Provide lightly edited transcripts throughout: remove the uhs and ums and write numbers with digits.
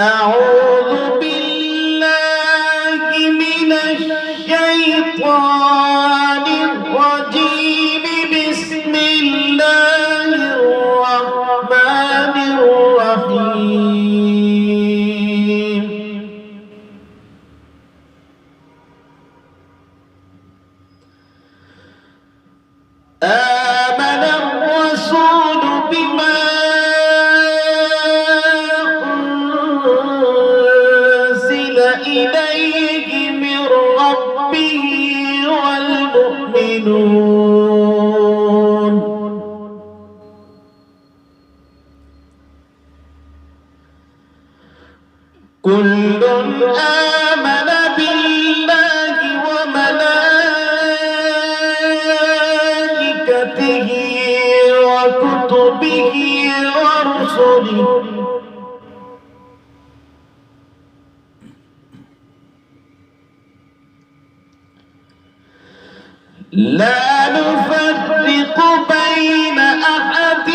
أعوذ بالله من الشيطان الرجيم. بسم الله الرحمن الرحيم. آمن الرسول بما أنزل إليه من ربه والمؤمنون كل آمن بالله وملائكته وكتبه ورسله لا نفرق بين أحد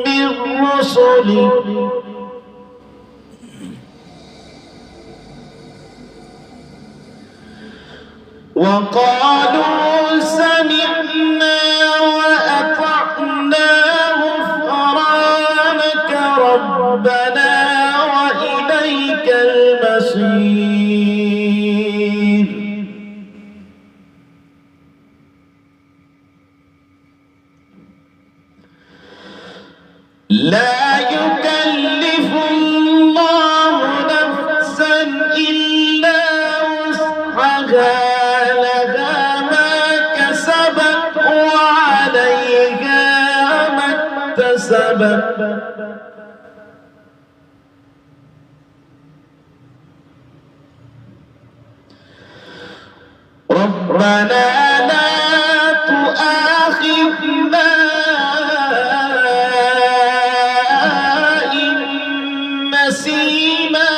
من رسله وقالوا سمعنا وأطعنا غفرانك ربنا وإليك المصير. لا يكلف الله نفسا إلا وسعها لها ما كسبت وعليها ما اكتسبت. ربنا لا تؤاخذنا إن نسينا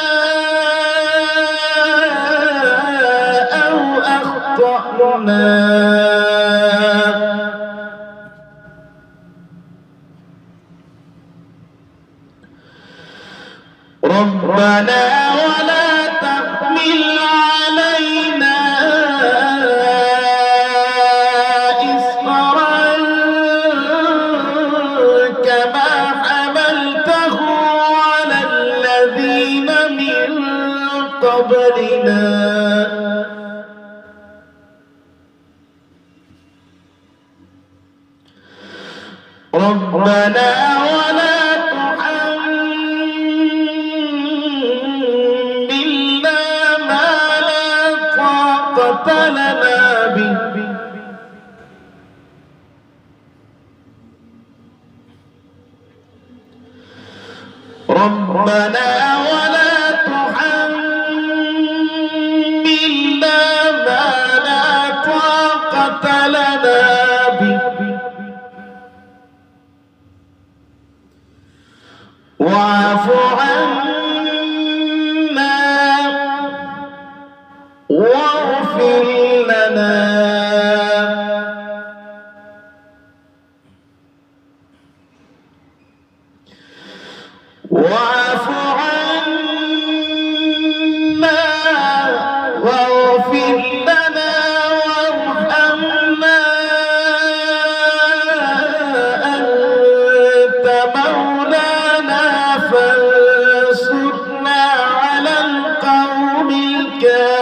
أو أخطأنا. ربنا ولا تحمل علينا إصرا كما حملته على الذين من قبلنا. ربنا ولا تحملنا ما لا طاقة لنا به. ربنا ولا تحملنا ما لا طاقة لنا به واعف عنا واغفر لنا واعف عنا واغفر لنا وارحمنا أنت مولانا فانصرنا على القوم الكافرين.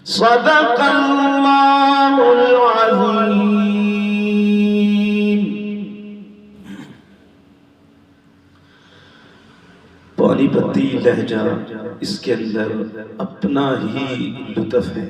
صدق الله العظيم. पानीपती लहजा इसके अंदर अपना ही लुत्फ है।